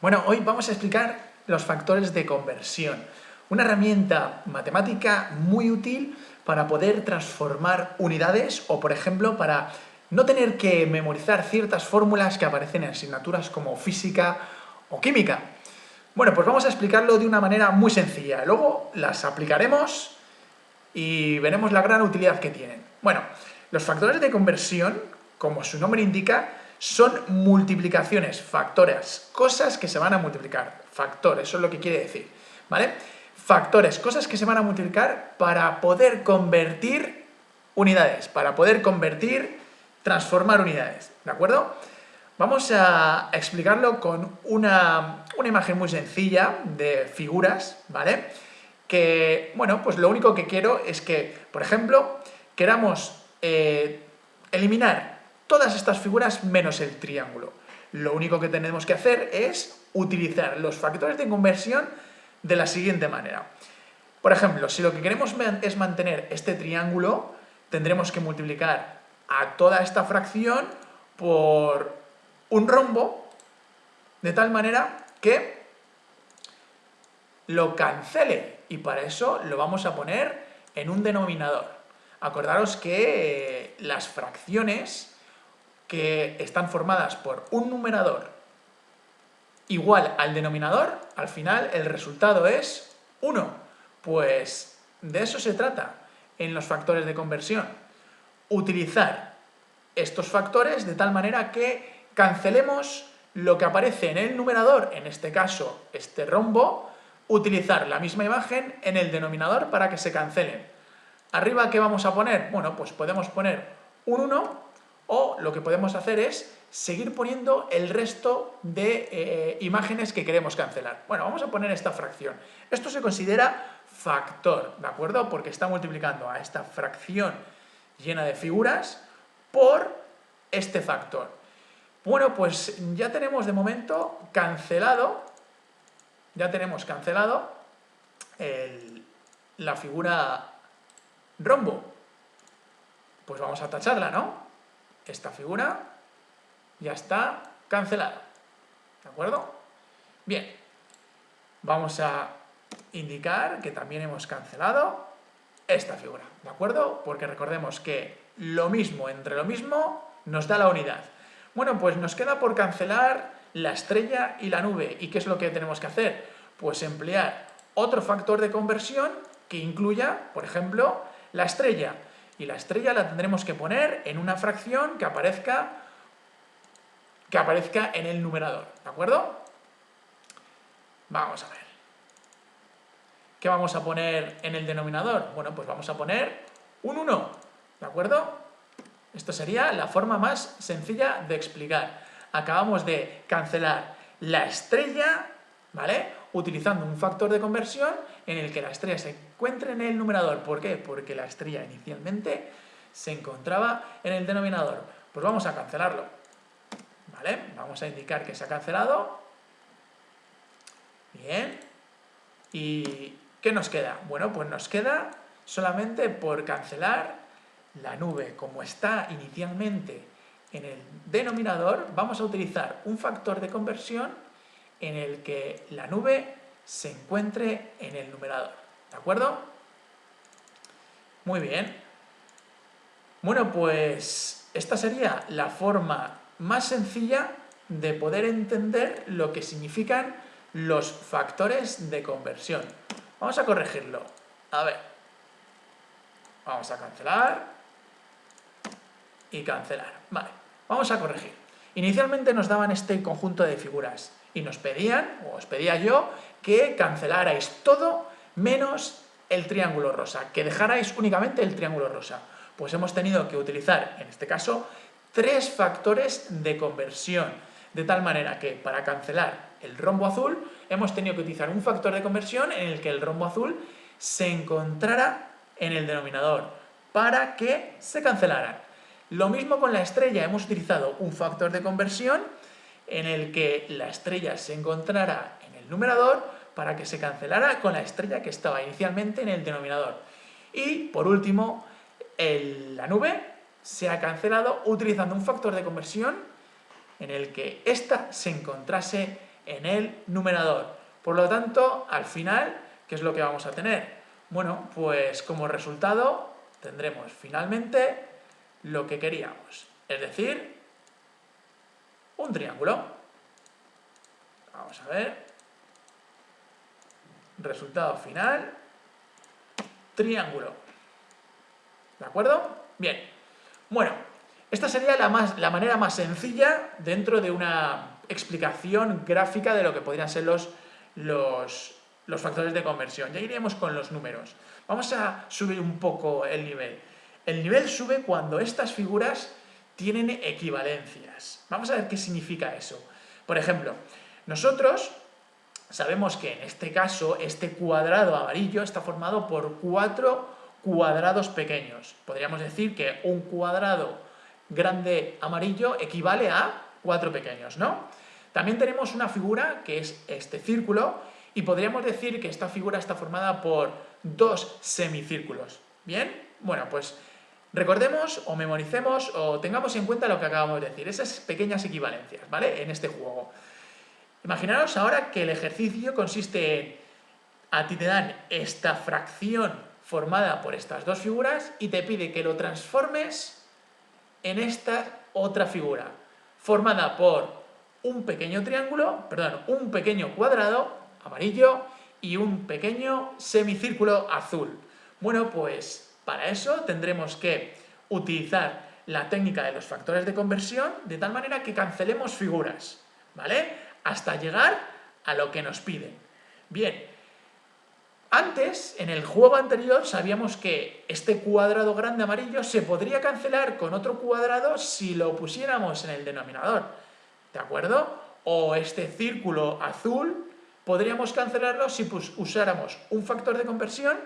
Bueno, hoy vamos a explicar los factores de conversión, una herramienta matemática muy útil para poder transformar unidades o, por ejemplo, para no tener que memorizar ciertas fórmulas que aparecen en asignaturas como física o química. Bueno, pues vamos a explicarlo de una manera muy sencilla. Luego las aplicaremos y veremos la gran utilidad que tienen. Bueno, los factores de conversión, como su nombre indica, son multiplicaciones, factores, cosas que se van a multiplicar. Factor, eso es lo que quiere decir, ¿vale? Factores, cosas que se van a multiplicar para poder convertir unidades, para poder transformar unidades, ¿de acuerdo? Vamos a explicarlo con una imagen muy sencilla de figuras, ¿vale? Que, bueno, pues lo único que quiero es que, por ejemplo, queramos eliminar todas estas figuras menos el triángulo. Lo único que tenemos que hacer es utilizar los factores de conversión de la siguiente manera. Por ejemplo, si lo que queremos es mantener este triángulo, tendremos que multiplicar a toda esta fracción por un rombo, de tal manera que lo cancele, y para eso lo vamos a poner en un denominador. Acordaros que las fracciones que están formadas por un numerador igual al denominador, al final el resultado es 1. Pues de eso se trata en los factores de conversión. Utilizar estos factores de tal manera que cancelemos lo que aparece en el numerador, en este caso este rombo, utilizar la misma imagen en el denominador para que se cancelen. ¿Arriba qué vamos a poner? Bueno, pues podemos poner un 1 o lo que podemos hacer es seguir poniendo el resto de imágenes que queremos cancelar. Bueno, vamos a poner esta fracción. Esto se considera factor, ¿de acuerdo? Porque está multiplicando a esta fracción llena de figuras por este factor. Bueno, pues ya tenemos de momento cancelado, la figura rombo. Pues vamos a tacharla, ¿no? Esta figura ya está cancelada, ¿de acuerdo? Bien, vamos a indicar que también hemos cancelado esta figura, ¿de acuerdo? Porque recordemos que lo mismo entre lo mismo nos da la unidad. Bueno, pues nos queda por cancelar la estrella y la nube. ¿Y qué es lo que tenemos que hacer? Pues emplear otro factor de conversión que incluya, por ejemplo, la estrella. Y la estrella la tendremos que poner en una fracción que aparezca en el numerador, ¿de acuerdo? Vamos a ver. ¿Qué vamos a poner en el denominador? Bueno, pues vamos a poner un 1, ¿de acuerdo? Esto sería la forma más sencilla de explicar. Acabamos de cancelar la estrella, ¿vale? Utilizando un factor de conversión en el que la estrella se encuentre en el numerador. ¿Por qué? Porque la estrella inicialmente se encontraba en el denominador. Pues vamos a cancelarlo, ¿vale? Vamos a indicar que se ha cancelado. Bien. ¿Y qué nos queda? Bueno, pues nos queda solamente por cancelar la nube. Como está inicialmente en el denominador, vamos a utilizar un factor de conversión en el que la nube se encuentre en el numerador, ¿de acuerdo? Muy bien. Bueno, pues esta sería la forma más sencilla de poder entender lo que significan los factores de conversión. Vamos a corregirlo. A ver. Vamos a cancelar y cancelar. Vale, vamos a corregir. Inicialmente nos daban este conjunto de figuras y nos pedían, o os pedía yo, que cancelarais todo menos el triángulo rosa, que dejarais únicamente el triángulo rosa. Pues hemos tenido que utilizar, en este caso, 3 factores de conversión, de tal manera que para cancelar el rombo azul hemos tenido que utilizar un factor de conversión en el que el rombo azul se encontrara en el denominador para que se cancelaran. Lo mismo con la estrella, hemos utilizado un factor de conversión en el que la estrella se encontrara en el numerador para que se cancelara con la estrella que estaba inicialmente en el denominador. Y, por último, la nube se ha cancelado utilizando un factor de conversión en el que ésta se encontrase en el numerador. Por lo tanto, al final, ¿qué es lo que vamos a tener? Bueno, pues como resultado tendremos finalmente lo que queríamos, es decir, un triángulo. Vamos a ver. Resultado final, triángulo. ¿De acuerdo? Bien. Bueno, esta sería la manera más sencilla dentro de una explicación gráfica de lo que podrían ser los factores de conversión. Ya iríamos con los números. Vamos a subir un poco el nivel. El nivel sube cuando estas figuras tienen equivalencias. Vamos a ver qué significa eso. Por ejemplo, nosotros sabemos que en este caso este cuadrado amarillo está formado por 4 cuadrados pequeños. Podríamos decir que un cuadrado grande amarillo equivale a 4 pequeños, ¿no? También tenemos una figura que es este círculo y podríamos decir que esta figura está formada por 2 semicírculos. ¿Bien? Bueno, pues recordemos o memoricemos o tengamos en cuenta lo que acabamos de decir, esas pequeñas equivalencias, ¿vale? En este juego. Imaginaros ahora que el ejercicio consiste en, a ti te dan esta fracción formada por estas dos figuras y te pide que lo transformes en esta otra figura, formada por un pequeño triángulo, perdón, un pequeño cuadrado amarillo y un pequeño semicírculo azul. Bueno, pues para eso tendremos que utilizar la técnica de los factores de conversión de tal manera que cancelemos figuras, ¿vale? Hasta llegar a lo que nos piden. Bien, antes, en el juego anterior, sabíamos que este cuadrado grande amarillo se podría cancelar con otro cuadrado si lo pusiéramos en el denominador, ¿de acuerdo? O este círculo azul podríamos cancelarlo si usáramos un factor de conversión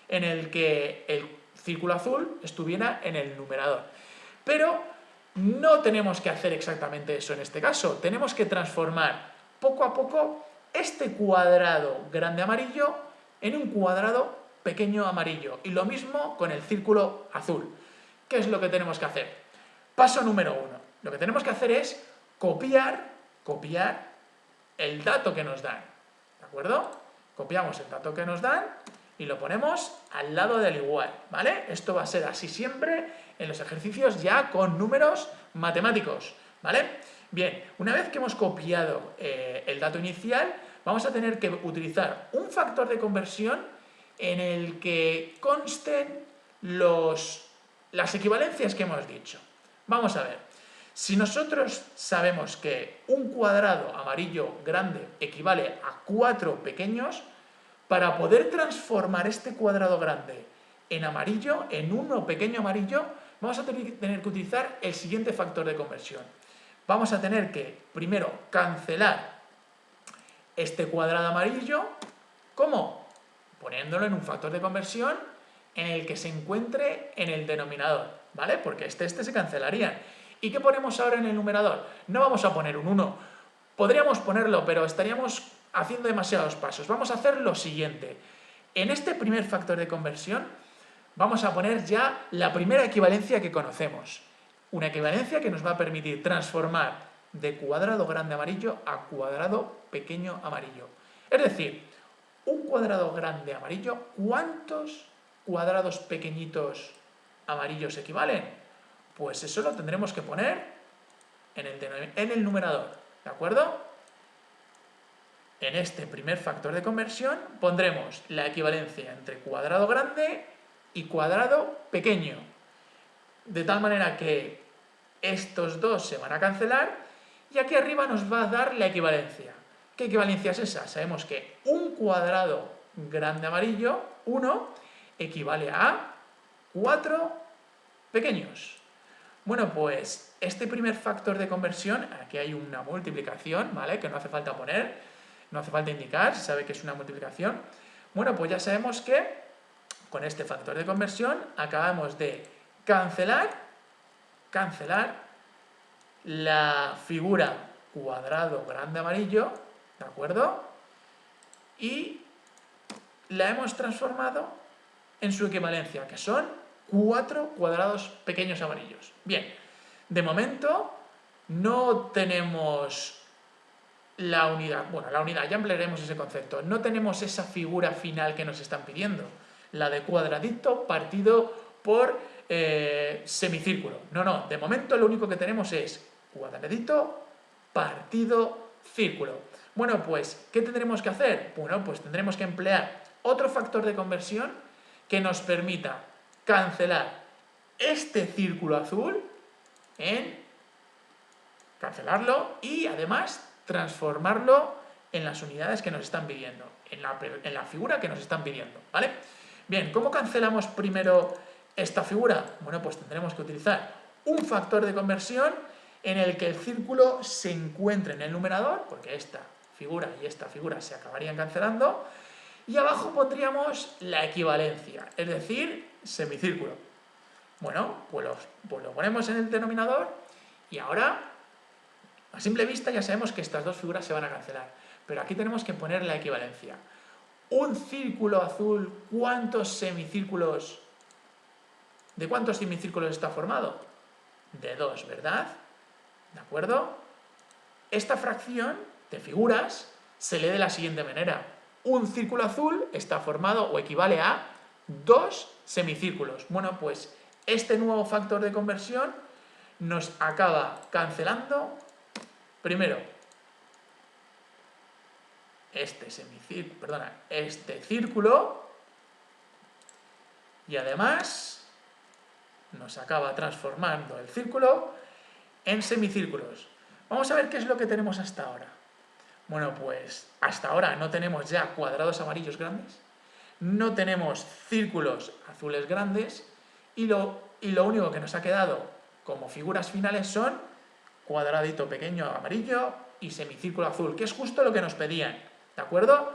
en el que el círculo azul estuviera en el numerador. Pero no tenemos que hacer exactamente eso en este caso. Tenemos que transformar poco a poco este cuadrado grande amarillo en un cuadrado pequeño amarillo. Y lo mismo con el círculo azul. ¿Qué es lo que tenemos que hacer? Paso número 1. Lo que tenemos que hacer es copiar el dato que nos dan. ¿De acuerdo? Copiamos el dato que nos dan y lo ponemos al lado del igual, ¿vale? Esto va a ser así siempre en los ejercicios ya con números matemáticos, ¿vale? Bien, una vez que hemos copiado el dato inicial, vamos a tener que utilizar un factor de conversión en el que consten las equivalencias que hemos dicho. Vamos a ver, si nosotros sabemos que un cuadrado amarillo grande equivale a 4 pequeños, para poder transformar este cuadrado grande en amarillo, en uno pequeño amarillo, vamos a tener que utilizar el siguiente factor de conversión. Vamos a tener que, primero, cancelar este cuadrado amarillo. ¿Cómo? Poniéndolo en un factor de conversión en el que se encuentre en el denominador, ¿vale? Porque este se cancelarían. ¿Y qué ponemos ahora en el numerador? No vamos a poner un 1. Podríamos ponerlo, pero estaríamos haciendo demasiados pasos. Vamos a hacer lo siguiente. En este primer factor de conversión vamos a poner ya la primera equivalencia que conocemos. Una equivalencia que nos va a permitir transformar de cuadrado grande amarillo a cuadrado pequeño amarillo. Es decir, un cuadrado grande amarillo, ¿cuántos cuadrados pequeñitos amarillos equivalen? Pues eso lo tendremos que poner en el numerador, ¿de acuerdo? En este primer factor de conversión pondremos la equivalencia entre cuadrado grande y cuadrado pequeño. De tal manera que estos dos se van a cancelar y aquí arriba nos va a dar la equivalencia. ¿Qué equivalencia es esa? Sabemos que un cuadrado grande amarillo, 1, equivale a 4 pequeños. Bueno, pues este primer factor de conversión, aquí hay una multiplicación, ¿vale? Que no hace falta poner. No hace falta indicar, se sabe que es una multiplicación. Bueno, pues ya sabemos que con este factor de conversión acabamos de cancelar la figura cuadrado grande amarillo, ¿de acuerdo? Y la hemos transformado en su equivalencia, que son 4 cuadrados pequeños amarillos. Bien, de momento no tenemos la unidad. Bueno, la unidad, ya emplearemos ese concepto. No tenemos esa figura final que nos están pidiendo, la de cuadradito partido por semicírculo. No, de momento lo único que tenemos es cuadradito partido círculo. Bueno, pues, ¿qué tendremos que hacer? Bueno, pues tendremos que emplear otro factor de conversión que nos permita cancelar este círculo azul en cancelarlo y además transformarlo en las unidades que nos están pidiendo, en la figura que nos están pidiendo, ¿vale? Bien, ¿cómo cancelamos primero esta figura? Bueno, pues tendremos que utilizar un factor de conversión en el que el círculo se encuentre en el numerador, porque esta figura y esta figura se acabarían cancelando, y abajo pondríamos la equivalencia, es decir, semicírculo. Bueno, pues lo ponemos en el denominador y ahora, a simple vista, ya sabemos que estas dos figuras se van a cancelar, pero aquí tenemos que poner la equivalencia. Un círculo azul, ¿de cuántos semicírculos está formado? De 2, ¿verdad? ¿De acuerdo? Esta fracción de figuras se lee de la siguiente manera. Un círculo azul está formado o equivale a 2 semicírculos. Bueno, pues este nuevo factor de conversión nos acaba cancelando, primero, este círculo, y además nos acaba transformando el círculo en semicírculos. Vamos a ver qué es lo que tenemos hasta ahora. Bueno, pues hasta ahora no tenemos ya cuadrados amarillos grandes, no tenemos círculos azules grandes y lo único que nos ha quedado como figuras finales son cuadradito pequeño amarillo y semicírculo azul, que es justo lo que nos pedían, ¿de acuerdo?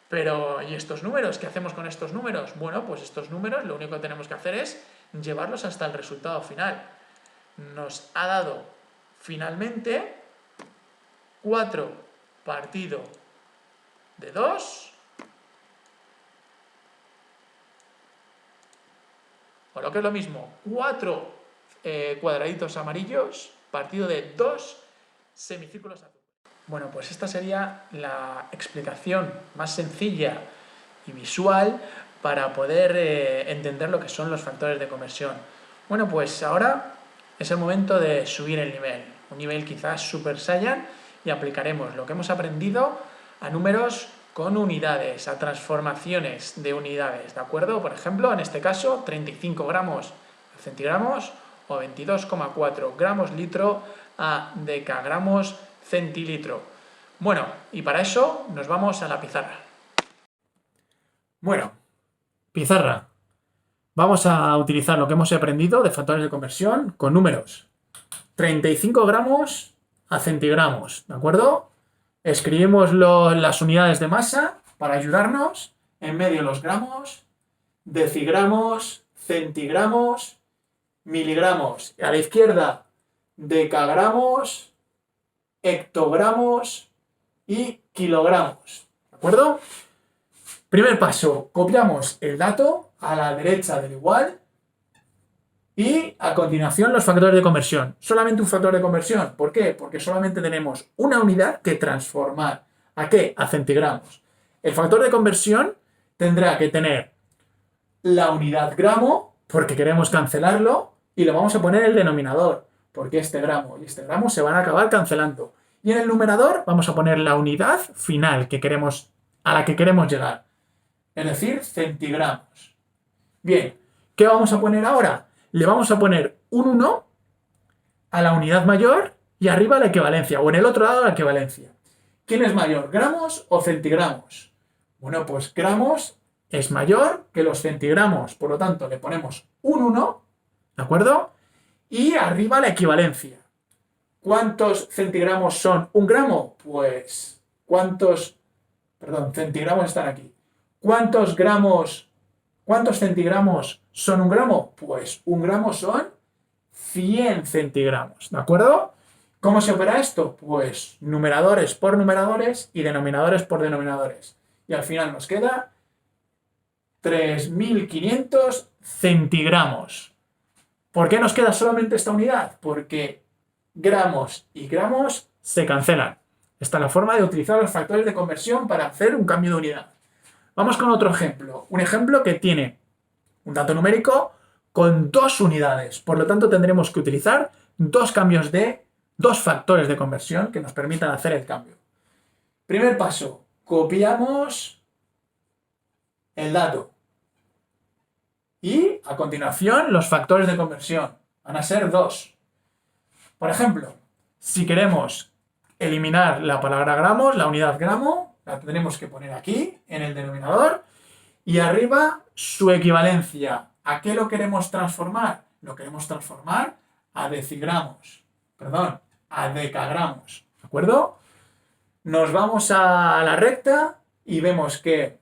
Pero, ¿y estos números? ¿Qué hacemos con estos números? Bueno, pues estos números lo único que tenemos que hacer es llevarlos hasta el resultado final. Nos ha dado finalmente 4 partido de 2, o lo que es lo mismo, 4 cuadraditos amarillos partido de 2 semicírculos azules. Bueno, pues esta sería la explicación más sencilla y visual para poder entender lo que son los factores de conversión. Bueno, pues ahora es el momento de subir el nivel, un nivel quizás Super Saiyan, y aplicaremos lo que hemos aprendido a números con unidades, a transformaciones de unidades, ¿de acuerdo? Por ejemplo, en este caso, 35 gramos a centigramos o 22,4 gramos litro a decagramos centilitro. Bueno, y para eso nos vamos a la pizarra. Bueno, pizarra. Vamos a utilizar lo que hemos aprendido de factores de conversión con números. 35 gramos a centigramos, ¿de acuerdo? Escribimos las unidades de masa para ayudarnos. En medio los gramos, decigramos, centigramos, miligramos. A la izquierda, decagramos, hectogramos y kilogramos, ¿de acuerdo? Primer paso, copiamos el dato a la derecha del igual y a continuación los factores de conversión. Solamente un factor de conversión. ¿Por qué? Porque solamente tenemos una unidad que transformar. ¿A qué? A centigramos. El factor de conversión tendrá que tener la unidad gramo, porque queremos cancelarlo, y lo vamos a poner en el denominador, porque este gramo y este gramo se van a acabar cancelando. Y en el numerador vamos a poner la unidad final a la que queremos llegar. Es decir, centigramos. Bien, ¿qué vamos a poner ahora? Le vamos a poner un 1 a la unidad mayor y arriba la equivalencia, o en el otro lado la equivalencia. ¿Quién es mayor, gramos o centigramos? Bueno, pues gramos es mayor que los centigramos, por lo tanto le ponemos un 1, ¿de acuerdo? Y arriba la equivalencia. ¿Cuántos centigramos son un gramo? Pues, centigramos están aquí. ¿Cuántos centigramos son un gramo? Pues un gramo son 100 centigramos, ¿de acuerdo? ¿Cómo se opera esto? Pues numeradores por numeradores y denominadores por denominadores. Y al final nos queda 3.500 centigramos. ¿Por qué nos queda solamente esta unidad? Porque gramos y gramos se cancelan. Esta es la forma de utilizar los factores de conversión para hacer un cambio de unidad. Vamos con otro ejemplo. Un ejemplo que tiene un dato numérico con 2 unidades. Por lo tanto, tendremos que utilizar dos factores de conversión que nos permitan hacer el cambio. Primer paso, copiamos el dato. Y a continuación, los factores de conversión. Van a ser 2. Por ejemplo, si queremos eliminar la palabra gramos, la unidad gramo, la tendremos que poner aquí, en el denominador, y arriba su equivalencia. ¿A qué lo queremos transformar? Lo queremos transformar a decigramos. Perdón, a decagramos. ¿De acuerdo? Nos vamos a la recta y vemos que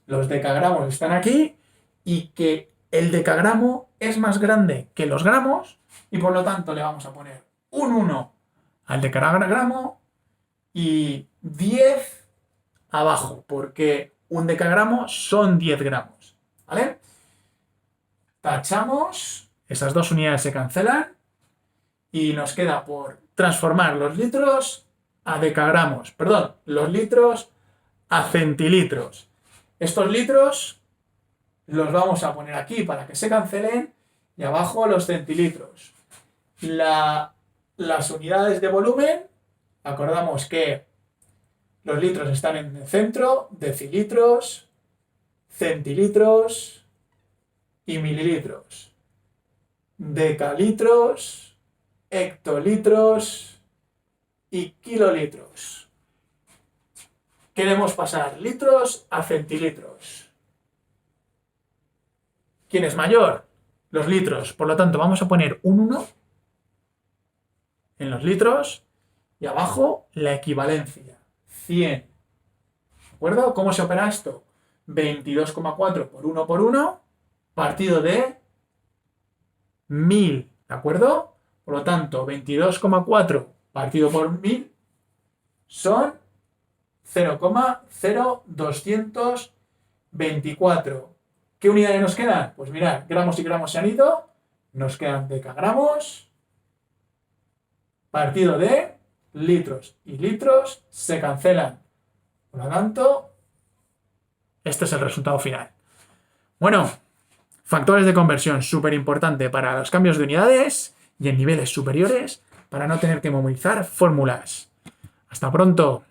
los decagramos están aquí y que el decagramo es más grande que los gramos y por lo tanto le vamos a poner un 1 al decagramo y 10 abajo, porque un decagramo son 10 gramos. ¿Vale? Tachamos, esas dos unidades se cancelan y nos queda por transformar los litros a decagramos, perdón, los litros a centilitros. Estos litros los vamos a poner aquí para que se cancelen y abajo los centilitros. Las unidades de volumen, acordamos que los litros están en el centro, decilitros, centilitros y mililitros. Decalitros, hectolitros y kilolitros. Queremos pasar litros a centilitros. ¿Quién es mayor? Los litros. Por lo tanto, vamos a poner un 1 en los litros y abajo la equivalencia, 100. ¿De acuerdo? ¿Cómo se opera esto? 22,4 por 1 por 1 partido de 1000. ¿De acuerdo? Por lo tanto, 22,4 partido por 1000 son 0,0224. ¿Qué unidades nos quedan? Pues mirad, gramos y gramos se han ido. Nos quedan decagramos partido de litros y litros se cancelan. Por lo tanto, este es el resultado final. Bueno, factores de conversión súper importante para los cambios de unidades y en niveles superiores para no tener que memorizar fórmulas. Hasta pronto.